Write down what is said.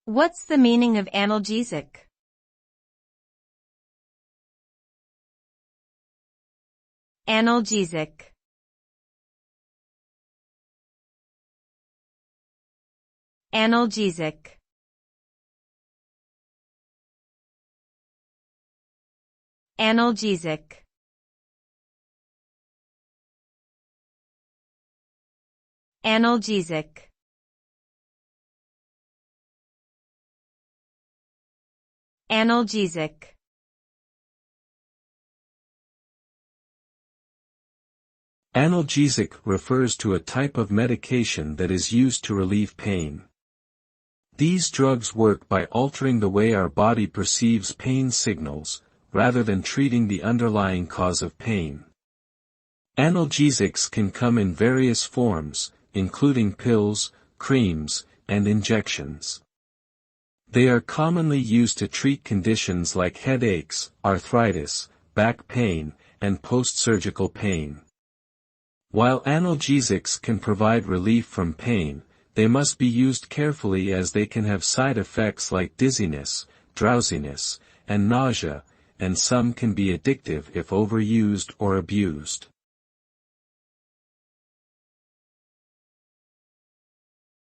What's the meaning of analgesic? Analgesic. Analgesic. Analgesic. Analgesic. Analgesic. Analgesic refers to a type of medication that is used to relieve pain. These drugs work by altering the way our body perceives pain signals, rather than treating the underlying cause of pain. Analgesics can come in various forms, including pills, creams, and injections. They are commonly used to treat conditions like headaches, arthritis, back pain, and post-surgical pain. While analgesics can provide relief from pain, they must be used carefully as they can have side effects like dizziness, drowsiness, and nausea, and some can be addictive if overused or abused.